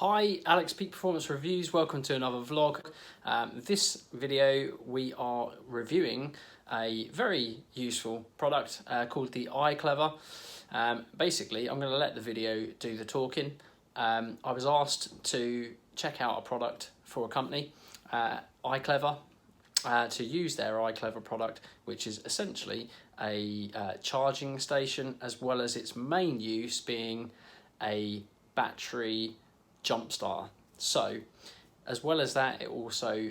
Hi, Alex Peak Performance Reviews. Welcome to another vlog. This video we are reviewing a very useful product called the iClever. Basically, I'm going to let the video do the talking. I was asked to check out a product for a company, iClever, to use their iClever product, which is essentially a charging station, as well as its main use being a battery jump starter. So as well as that, it also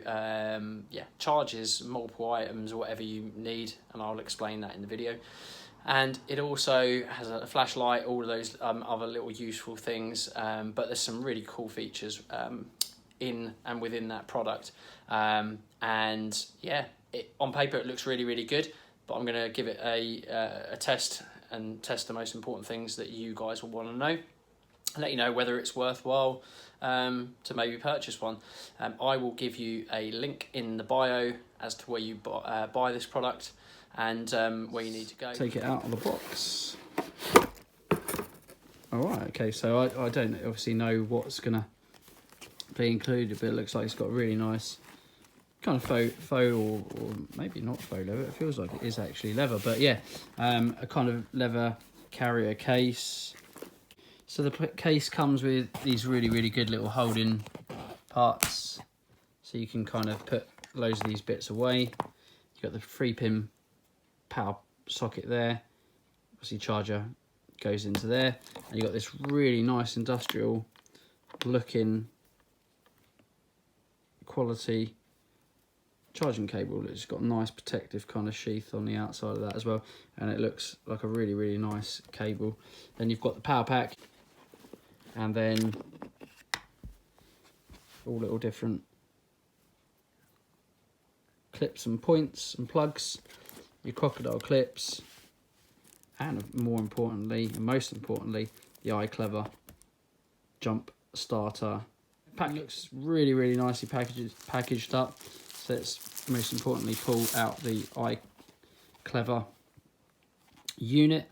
charges multiple items or whatever you need, and I'll explain that in the video. And it also has a flashlight, all of those other little useful things, but there's some really cool features in and within that product. On paper it looks really good, but I'm going to give it a test and test the most important things that you guys will want to know. Let you know whether it's worthwhile to maybe purchase one. I will give you a link in the bio as to where you buy this product and where you need to go. Take it out of the box. Alright, okay, so I don't obviously know what's going to be included, but it looks like it's got a really nice kind of faux or maybe not faux leather. It feels like it is actually leather, but yeah, a kind of leather carrier case. So the case comes with these really good little holding parts, so you can kind of put loads of these bits away. You've got the 3-pin power socket there, obviously charger goes into there, and you've got this really nice industrial looking quality charging cable. It's got a nice protective kind of sheath on the outside of that as well, and it looks like a really nice cable. Then you've got the power pack, and then all little different clips and points and plugs, your crocodile clips, and most importantly, the iClever jump starter. Pack looks really nicely packaged up. So let's most importantly pull out the iClever unit.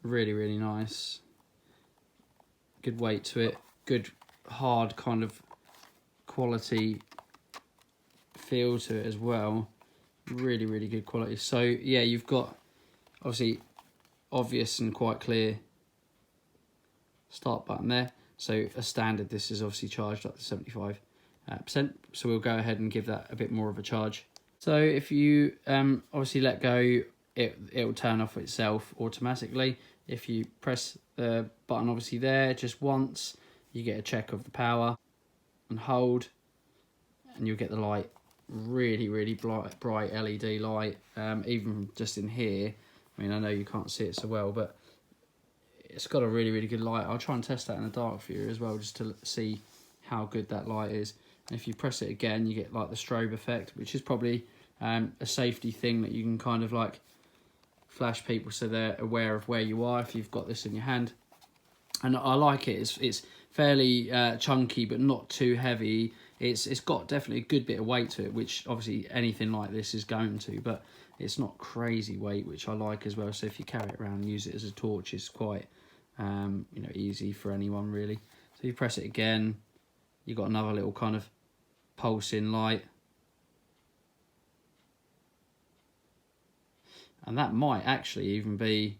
Really nice. Good weight to it, good hard kind of quality feel to it as well. Really good quality. So yeah, you've got obviously obvious and quite clear start button there. So as standard, this is obviously charged up to 75%. So we'll go ahead and give that a bit more of a charge. So if you obviously let go, it will turn off itself automatically. If you press the button obviously there just once, you get a check of the power, and hold, and you'll get the light, really bright LED light, even just in here. I mean, I know you can't see it so well, but it's got a really good light. I'll try and test that in the dark for you as well, just to see how good that light is. And if you press it again, you get like the strobe effect, which is probably a safety thing that you can kind of like flash people so they're aware of where you are if you've got this in your hand. And I like it. It's fairly chunky, but not too heavy. It's got definitely a good bit of weight to it, which obviously anything like this is going to, but it's not crazy weight, which I like as well. So if you carry it around and use it as a torch, it's quite easy for anyone really. So you press it again, you've got another little kind of pulsing light. And that might actually even be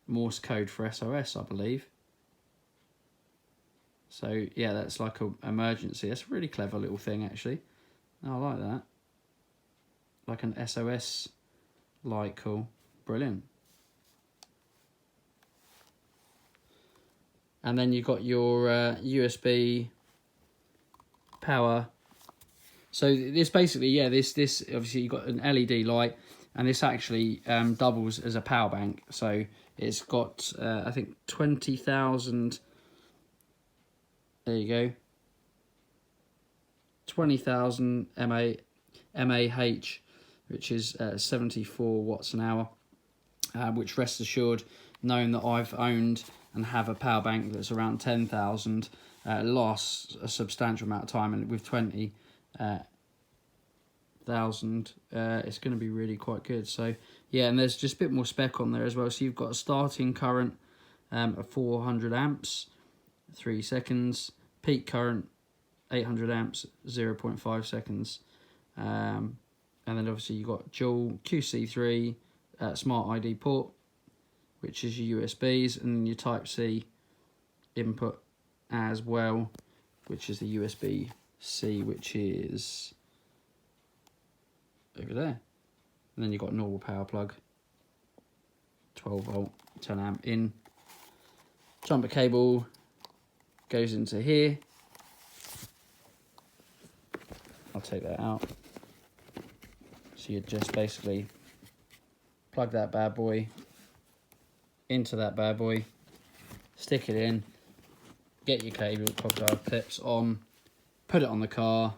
Morse code for SOS, I believe. So yeah, that's like an emergency. That's a really clever little thing actually. I like that. Like an SOS light, cool, brilliant. And then you've got your USB power. So this basically, yeah, this obviously you've got an LED light, and this actually doubles as a power bank. So it's got I think 20,000. There you go. 20,000 mAh, which is 74 watts an hour. Which, rest assured, knowing that I've owned and have a power bank that's around 10,000, lasts a substantial amount of time, and with 20,000, it's going to be really quite good. So yeah, and there's just a bit more spec on there as well. So you've got a starting current of 400 amps, 3 seconds. Peak current 800 amps, 0.5 seconds. And then obviously you've got dual QC3 smart ID port, which is your USBs, and your Type-C input as well, which is the USB-C, which is over there. And then you've got a normal power plug, 12 volt, 10 amp in. Jumper cable goes into here. I'll take that out. So you just basically plug that bad boy into that bad boy, stick it in, get your cable, crocodile clips on, put it on the car,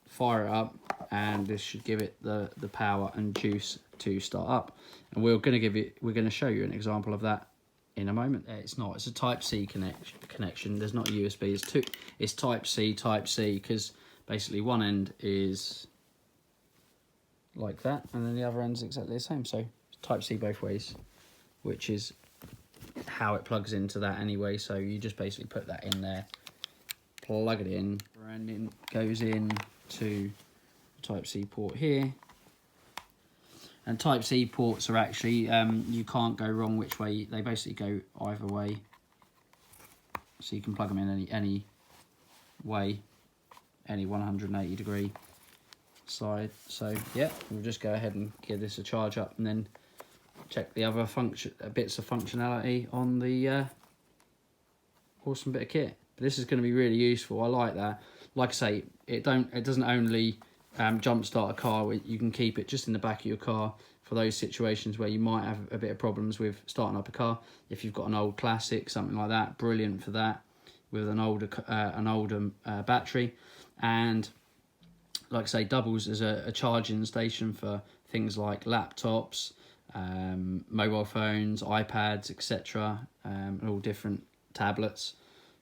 fire it up, and this should give it the power and juice to start up. And we're going to show you an example of that in a moment. It's a Type-C connection. There's not a USB. It's Type-C, because basically one end is like that, and then the other end's exactly the same. So Type-C both ways, which is how it plugs into that anyway. So you just basically put that in there, plug it in, and it goes in to the Type-C port here. And Type-C ports are actually, you can't go wrong which way. They basically go either way. So you can plug them in any way, any 180 degree side. So yeah, we'll just go ahead and give this a charge up, and then check the other bits of functionality on the awesome bit of kit. But this is going to be really useful. I like that. Like I say, it doesn't only jump start a car. You can keep it just in the back of your car for those situations where you might have a bit of problems with starting up a car. If you've got an old classic, something like that, brilliant for that, with an older battery. And like I say, doubles as a charging station for things like laptops, mobile phones, iPads, etc., and all different tablets,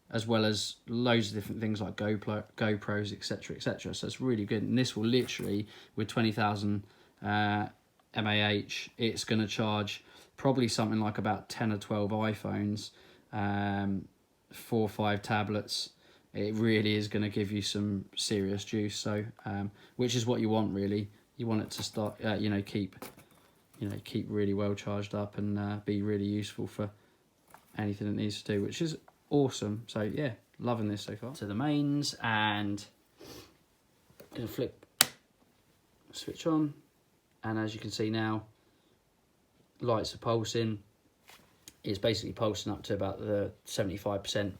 as well as loads of different things like GoPros, etc., etc. So it's really good, and this will literally, with 20,000 mAh, it's going to charge probably something like about 10 or 12 iPhones, 4 or 5 tablets. It really is going to give you some serious juice. So, which is what you want, really. You want it to start, keep really well charged up and be really useful for anything it needs to do, which is awesome. So yeah, loving this so far. To the mains, and gonna flip switch on, and as you can see now, lights are pulsing. It's basically pulsing up to about the 75%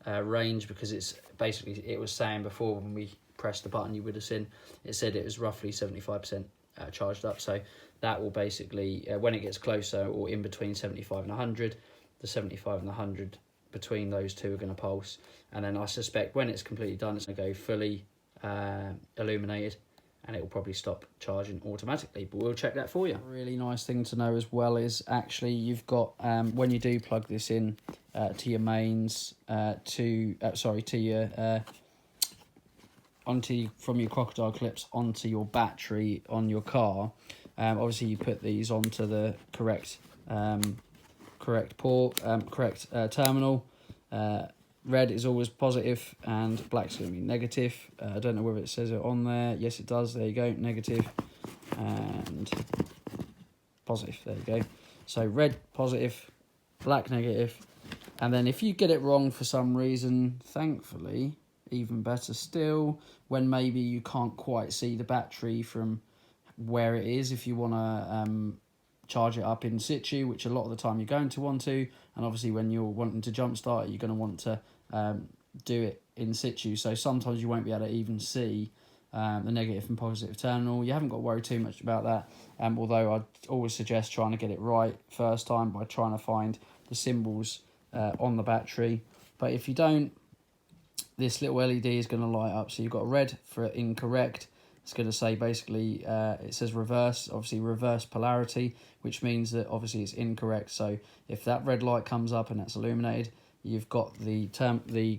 range, because it's basically, it was saying before when we pressed the button, you would have seen it said it was roughly 75% charged up. So that will basically, when it gets closer, or in between 75 and 100, the 75 and the 100 between those two are going to pulse, and then I suspect when it's completely done, it's going to go fully illuminated, and it will probably stop charging automatically, but we'll check that for you. A really nice thing to know as well is actually you've got, when you do plug this in to your mains, from your crocodile clips onto your battery on your car, obviously you put these onto the correct port, terminal. Red is always positive and black's going to be negative. I don't know whether it says it on there. Yes, it does. There you go. Negative and positive. There you go. So red positive, black negative. And then if you get it wrong for some reason, thankfully, even better still, when maybe you can't quite see the battery from where it is, if you want to charge it up in situ, which a lot of the time you're going to want to, and obviously when you're wanting to jumpstart it, you're going to want to do it in situ. So sometimes you won't be able to even see the negative and positive terminal. You haven't got to worry too much about that, although I'd always suggest trying to get it right first time by trying to find the symbols on the battery. But if you don't, this little LED is going to light up. So you've got a red for incorrect. It's going to say basically, it says reverse, obviously reverse polarity, which means that obviously it's incorrect. So if that red light comes up and that's illuminated, you've got the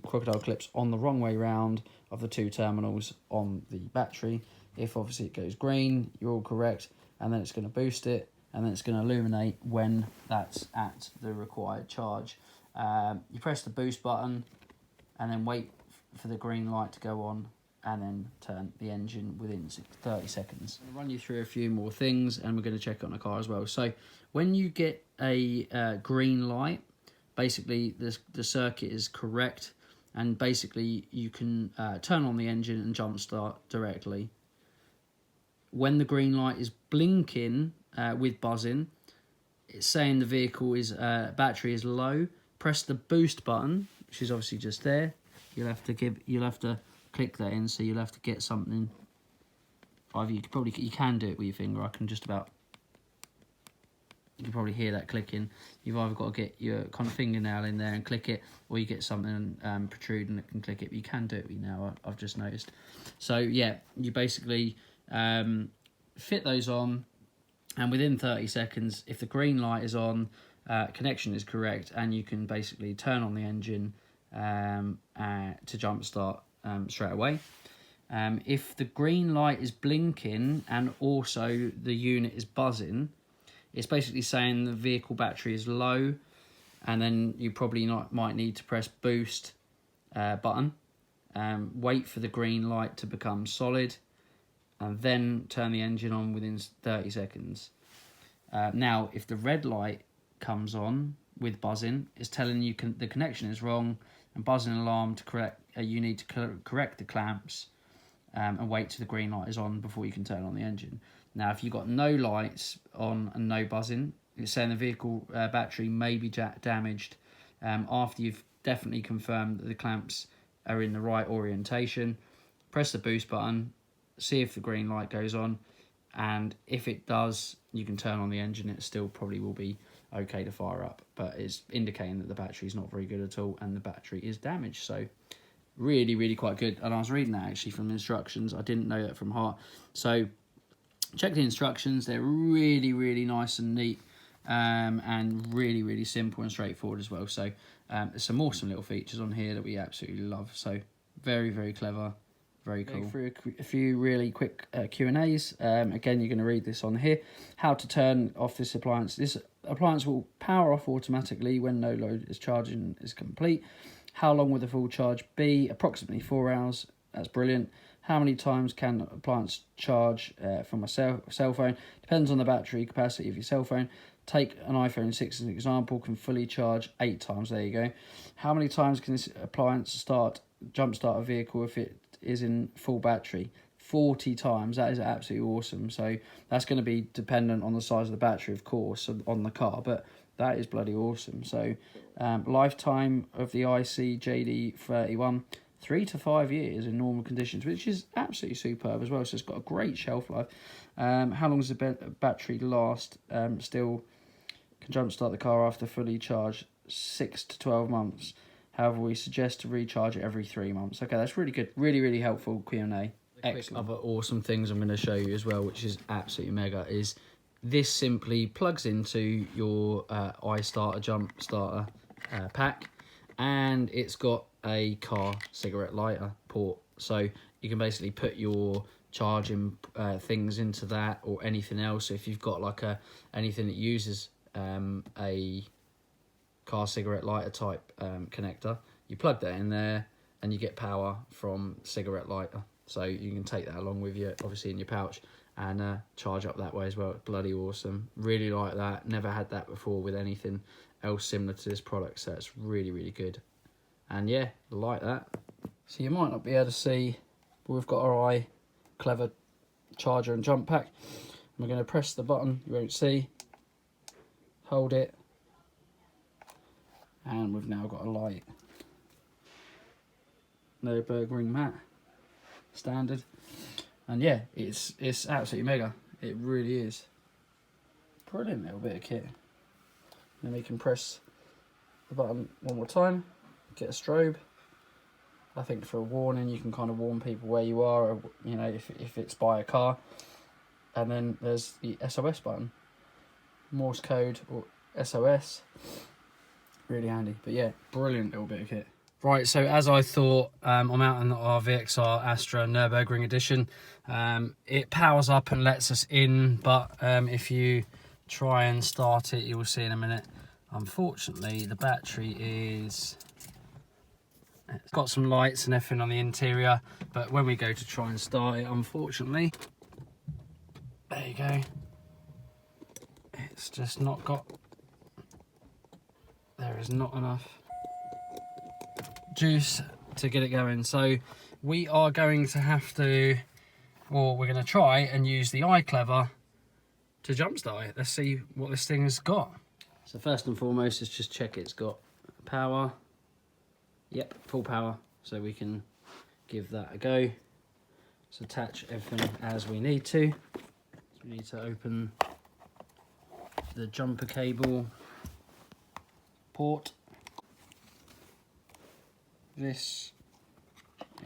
crocodile clips on the wrong way round of the two terminals on the battery. If obviously it goes green, you're all correct, and then it's going to boost it, and then it's going to illuminate when that's at the required charge. You press the boost button and then wait for the green light to go on, and then turn the engine within 30 seconds. I'm going to run you through a few more things, and we're going to check it on the car as well. So when you get a green light, basically the circuit is correct, and basically you can turn on the engine and jump start directly. When the green light is blinking with buzzing, it's saying the vehicle is battery is low. Press the boost button, which is obviously just there. You'll have to click that in, so you'll have to get something. Either you can do it with your finger. I can just about. You can probably hear that clicking. You've either got to get your kind of fingernail in there and click it, or you get something protruding that can click it. But you can do it with now. I've just noticed. So yeah, you basically fit those on, and within 30 seconds, if the green light is on, connection is correct, and you can basically turn on the engine to jump start straight away. If the green light is blinking and also the unit is buzzing, it's basically saying the vehicle battery is low, and then you probably might need to press boost button, wait for the green light to become solid, and then turn the engine on within 30 seconds. Now, if the red light comes on with buzzing, it's telling you the connection is wrong, and buzzing alarm to correct. You need to correct the clamps and wait till the green light is on before you can turn on the engine. Now, if you've got no lights on and no buzzing, it's saying the vehicle battery may be damaged after you've definitely confirmed that the clamps are in the right orientation. Press the boost button, see if the green light goes on, and if it does, you can turn on the engine. It still probably will be okay to fire up, but it's indicating that the battery is not very good at all and the battery is damaged. So really quite good. And I was reading that actually from the instructions. I didn't know that from heart. So check the instructions. They're really nice and neat, and really simple and straightforward as well. So there's some awesome little features on here that we absolutely love. So very clever, very cool. Through a few really quick Q&As. Again, you're going to read this on here. How to turn off this appliance. This appliance will power off automatically when no load is charging is complete. How long will the full charge be? Approximately 4 hours. That's brilliant. How many times can the appliance charge from a cell phone? Depends on the battery capacity of your cell phone. Take an iPhone 6 as an example, can fully charge 8 times. There you go. How many times can this appliance jump start a vehicle if it is in full battery? 40 times. That is absolutely awesome. So that's going to be dependent on the size of the battery, of course, on the car, but that is bloody awesome. So lifetime of the IC JD31, 3 to 5 years in normal conditions, which is absolutely superb as well. So it's got a great shelf life. How long does the battery last? Still can jump start the car after fully charged, 6 to 12 months. However, we suggest to recharge it every 3 months. Okay, that's really good. Really helpful Q&A. Excellent. Other awesome things I'm going to show you as well, which is absolutely mega, is this simply plugs into your iStarter jump starter pack, and it's got a car cigarette lighter port. So you can basically put your charging things into that, or anything else. If you've got like anything that uses a car cigarette lighter type connector, you plug that in there and you get power from cigarette lighter. So you can take that along with you, obviously, in your pouch, and charge up that way as well. Bloody awesome. Really like that. Never had that before with anything else similar to this product, so it's really good. And yeah, like that. So you might not be able to see, but we've got our iClever charger and jump pack. We're going to press the button. You won't see. Hold it. And we've now got a light. No Burgering mat. Standard. And yeah, it's absolutely mega. It really is. Brilliant little bit of kit. Then we can press the button one more time, get a strobe. I think for a warning, you can kind of warn people where you are, or, you know, if it's by a car. And then there's the SOS button, Morse code or SOS. Really handy. But yeah, brilliant little bit of kit. Right, so as I thought, I'm out in our VXR Astra Nürburgring edition. It powers up and lets us in, but if you try and start it, you will see in a minute. Unfortunately, the battery is... It's got some lights and everything on the interior, but when we go to try and start it, unfortunately, there you go, it's just not got... There is not enough juice to get it going. So we are going to have to, or we're going to try and use the iClever to jumpstart it. Let's see what this thing has got. So first and foremost, let's just check it's got power. Yep, full power, so we can give that a go. Let's attach everything as we need to. So we need to open the jumper cable port, this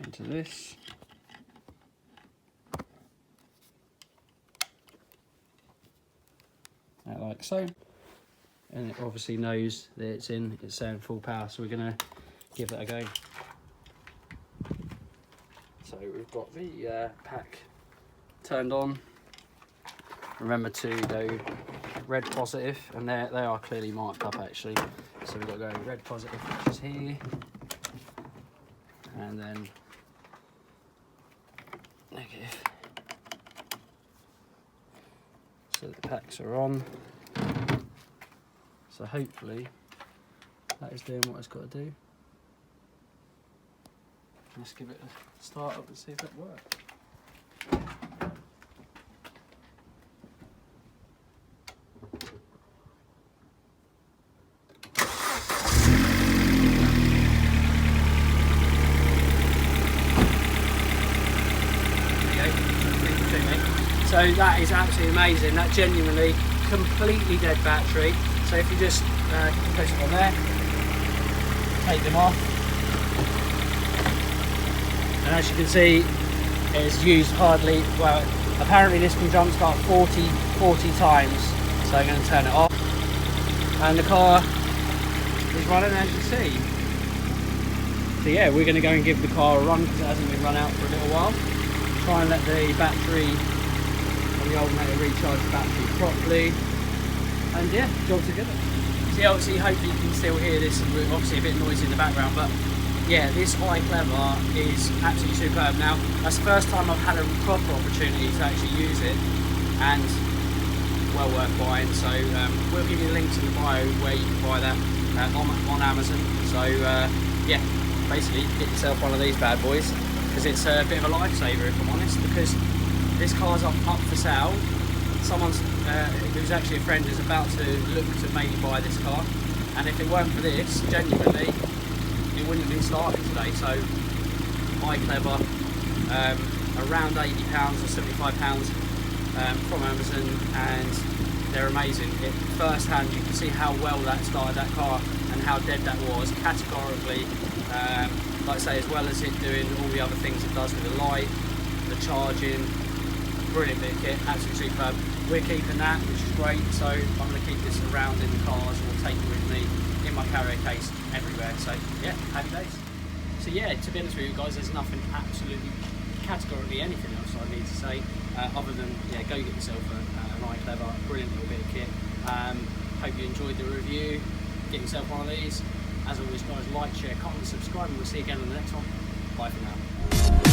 into this, like so, and it obviously knows that it's saying full power, so we're going to give it a go. So we've got the pack turned on. Remember to go red positive, and they are clearly marked up actually. So we've got to go red positive, which is here, and then negative. So the packs are on. So hopefully that is doing what it's got to do. Let's give it a start up and see if it works. So that is absolutely amazing. That genuinely completely dead battery. So if you just push it on there, take them off, and as you can see, it's used hardly, well, apparently this can jump start 40 times. So I'm going to turn it off, and the car is running, as you see. So yeah, we're going to go and give the car a run because it hasn't been run out for a little while. Try and let the battery and the alternator recharge the battery properly, and yeah, job together. So yeah, obviously hopefully you can still hear this, obviously a bit noisy in the background, but yeah, this iClever is absolutely superb. Now, that's the first time I've had a proper opportunity to actually use it, and well worth buying. So we'll give you links in the bio where you can buy that on Amazon. So yeah, basically get yourself one of these bad boys, because it's a bit of a lifesaver if I'm honest, because this car's up for sale. Someone's who's actually a friend is about to look to maybe buy this car, and if it weren't for this, genuinely it wouldn't have been started today. So iClever, around £80 or £75 from Amazon, and they're amazing. First hand you can see how well that started that car and how dead that was categorically. Like I say, as well as it doing all the other things it does with the light, the charging, brilliant bit of kit, absolutely superb. We're keeping that, which is great, so I'm going to keep this around in the cars, or take it with me in my carrier case everywhere. So yeah, happy days. So yeah, to be honest with you guys, there's nothing absolutely categorically anything else I need to say other than yeah, go get yourself an iClever, brilliant little bit of kit. Hope you enjoyed the review. Get yourself one of these. As always guys, like, share, comment, subscribe, and we'll see you again on the next one. Bye for now.